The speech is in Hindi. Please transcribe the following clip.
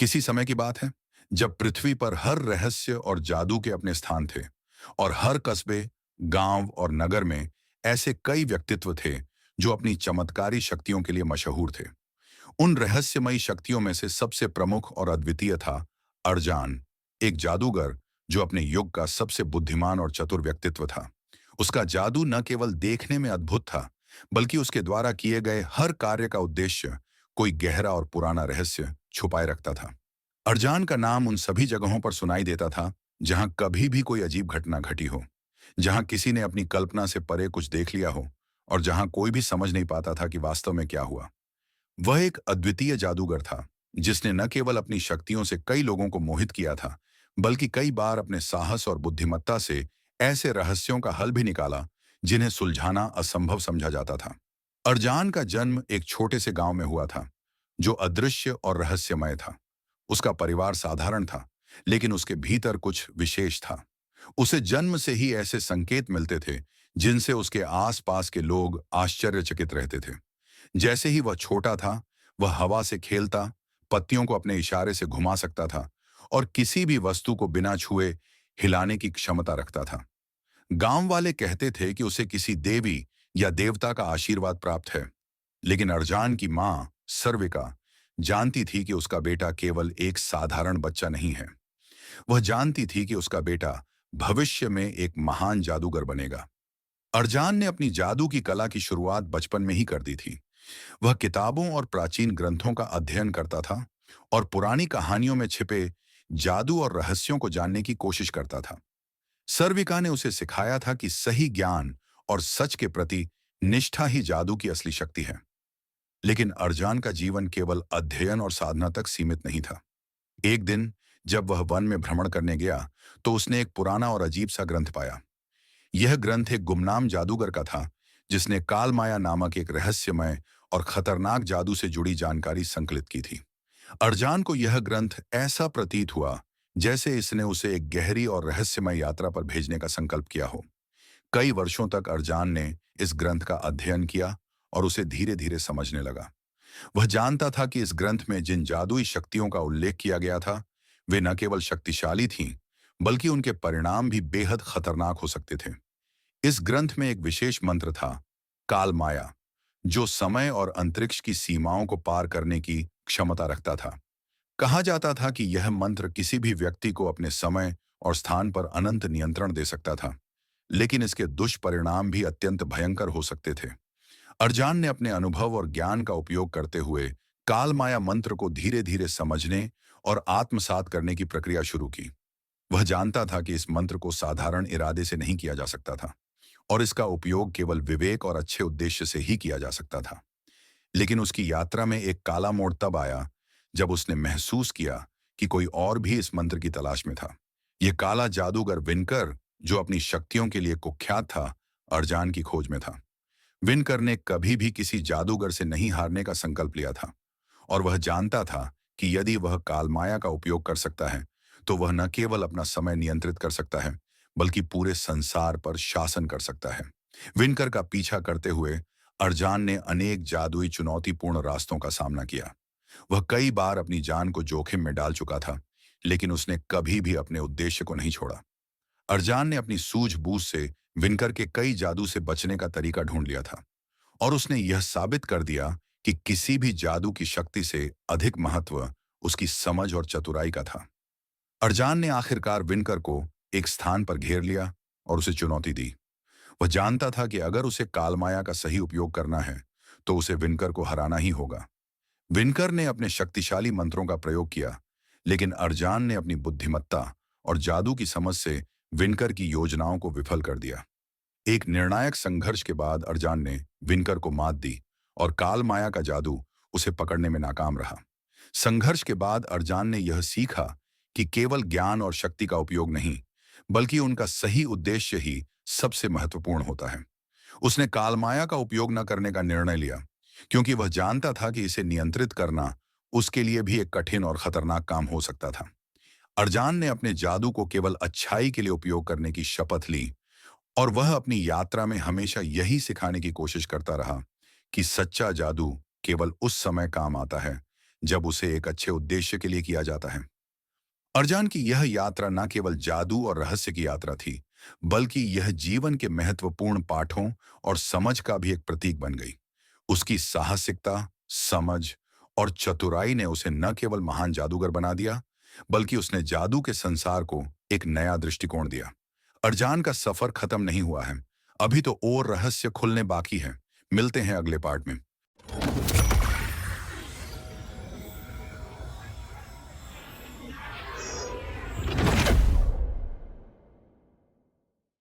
किसी समय की बात है जब पृथ्वी पर हर रहस्य और जादू के अपने स्थान थे और हर कस्बे, गांव और नगर में ऐसे कई व्यक्तित्व थे जो अपनी चमत्कारी शक्तियों के लिए मशहूर थे। उन रहस्यमयी शक्तियों में से सबसे प्रमुख और अद्वितीय था अर्जान, एक जादूगर जो अपने युग का सबसे बुद्धिमान और चतुर व्यक्तित्व था। उसका जादू न केवल देखने में अद्भुत था, बल्कि उसके द्वारा किए गए हर कार्य का उद्देश्य कोई गहरा और पुराना रहस्य छुपाए रखता था। अर्जान का नाम उन सभी जगहों पर सुनाई देता था जहां कभी भी कोई अजीब घटना घटी हो, जहां किसी ने अपनी कल्पना से परे कुछ देख लिया हो और जहां कोई भी समझ नहीं पाता था कि वास्तव में क्या हुआ। वह एक अद्वितीय जादूगर था जिसने न केवल अपनी शक्तियों से कई लोगों को मोहित किया था, बल्कि कई बार अपने साहस और बुद्धिमत्ता से ऐसे रहस्यों का हल भी निकाला जिन्हें सुलझाना असंभव समझा जाता था। अर्जान का जन्म एक छोटे से गांव में हुआ था जो अदृश्य और रहस्यमय था। उसका परिवार साधारण था, लेकिन उसके भीतर कुछ विशेष था। उसे जन्म से ही ऐसे संकेत मिलते थे जिनसे उसके आसपास के लोग आश्चर्यचकित रहते थे। जैसे ही वह छोटा था, वह हवा से खेलता, पत्तियों को अपने इशारे से घुमा सकता था और किसी भी वस्तु को बिना छुए हिलाने की क्षमता रखता था। गांव वाले कहते थे कि उसे किसी देवी या देवता का आशीर्वाद प्राप्त है, लेकिन अर्जान की मां सर्विका जानती थी कि उसका बेटा केवल एक साधारण बच्चा नहीं है। वह जानती थी कि उसका बेटा भविष्य में एक महान जादूगर बनेगा। अर्जान ने अपनी जादू की कला की शुरुआत बचपन में ही कर दी थी। वह किताबों और प्राचीन ग्रंथों का अध्ययन करता था और पुरानी कहानियों में छिपे जादू और रहस्यों को जानने की कोशिश करता था। सर्विका ने उसे सिखाया था कि सही ज्ञान और सच के प्रति निष्ठा ही जादू की असली शक्ति है। लेकिन अर्जान का जीवन केवल अध्ययन और साधना तक सीमित नहीं था। एक दिन जब वह वन में भ्रमण करने गया, तो उसने एक पुराना और अजीब सा ग्रंथ पाया। यह ग्रंथ एक गुमनाम जादूगर का था जिसने कालमाया नामक एक रहस्यमय और खतरनाक जादू से जुड़ी जानकारी संकलित की थी। अर्जान को यह ग्रंथ ऐसा प्रतीत हुआ जैसे इसने उसे एक गहरी और रहस्यमय यात्रा पर भेजने का संकल्प किया हो। कई वर्षों तक अर्जान ने इस ग्रंथ का अध्ययन किया और उसे धीरे धीरे समझने लगा। वह जानता था कि इस ग्रंथ में जिन जादुई शक्तियों का उल्लेख किया गया था, वे न केवल शक्तिशाली थीं, बल्कि उनके परिणाम भी बेहद खतरनाक हो सकते थे। इस ग्रंथ में एक विशेष मंत्र था, काल माया, जो समय और अंतरिक्ष की सीमाओं को पार करने की क्षमता रखता था। कहा जाता था कि यह मंत्र किसी भी व्यक्ति को अपने समय और स्थान पर अनंत नियंत्रण दे सकता था, लेकिन इसके दुष्परिणाम भी अत्यंत भयंकर हो सकते थे। अर्जान ने अपने अनुभव और ज्ञान का उपयोग करते हुए काल माया मंत्र को धीरे धीरे समझने और आत्मसात करने की प्रक्रिया शुरू की। वह जानता था कि इस मंत्र को साधारण इरादे से नहीं किया जा सकता था और इसका उपयोग केवल विवेक और अच्छे उद्देश्य से ही किया जा सकता था। लेकिन उसकी यात्रा में एक काला मोड़ तब आया जब उसने महसूस किया कि कोई और भी इस मंत्र की तलाश में था। यह काला जादूगर विनकर, जो अपनी शक्तियों के लिए कुख्यात था, अर्जान की खोज में था। विनकर ने कभी भी किसी जादूगर से नहीं हारने का संकल्प लिया था और वह जानता था कि यदि वह कालमाया का उपयोग कर सकता है, तो वह न केवल अपना समय नियंत्रित कर सकता है, बल्कि पूरे संसार पर शासन कर सकता है। विनकर का पीछा करते हुए अर्जान ने अनेक जादुई चुनौतीपूर्ण रास्तों का सामना किया। वह कई बार अपनी जान को जोखिम में डाल चुका था, लेकिन उसने कभी भी अपने उद्देश्य को नहीं छोड़ा। अर्जान ने अपनी सूझबूझ से विनकर के कई जादू से बचने का तरीका ढूंढ लिया था और उसने यह साबित कर दिया कि किसी भी जादू की शक्ति से अधिक महत्व उसकी समझ और चतुराई का था। अर्जान ने आखिरकार विनकर को एक स्थान पर घेर लिया और उसे चुनौती दी। वह जानता था कि अगर उसे कालमाया का सही उपयोग करना है, तो उसे विनकर को हराना ही होगा। विनकर ने अपने शक्तिशाली मंत्रों का प्रयोग किया, लेकिन अर्जान ने अपनी बुद्धिमत्ता और जादू की समझ से विनकर की योजनाओं को विफल कर दिया। एक निर्णायक संघर्ष के बाद अर्जान ने विनकर को मात दी और काल माया का जादू उसे पकड़ने में नाकाम रहा। संघर्ष के बाद अर्जान ने यह सीखा कि केवल ज्ञान और शक्ति का उपयोग नहीं, बल्कि उनका सही उद्देश्य ही सबसे महत्वपूर्ण होता है। उसने कालमाया का उपयोग न करने का निर्णय लिया, क्योंकि वह जानता था कि इसे नियंत्रित करना उसके लिए भी एक कठिन और खतरनाक काम हो सकता था। अर्जान ने अपने जादू को केवल अच्छाई के लिए उपयोग करने की शपथ ली और वह अपनी यात्रा में हमेशा यही सिखाने की कोशिश करता रहा कि सच्चा जादू केवल उस समय काम आता है जब उसे एक अच्छे उद्देश्य के लिए किया जाता है। अरजान की यह यात्रा न केवल जादू और रहस्य की यात्रा थी, बल्कि यह जीवन के महत्वपूर्ण पाठों और समझ का भी एक प्रतीक बन गई। उसकी साहसिकता, समझ और चतुराई ने उसे न केवल महान जादूगर बना दिया, बल्कि उसने जादू के संसार को एक नया दृष्टिकोण दिया। अरजान का सफर खत्म नहीं हुआ है। अभी तो और रहस्य खुलने बाकी है। मिलते हैं अगले पार्ट में।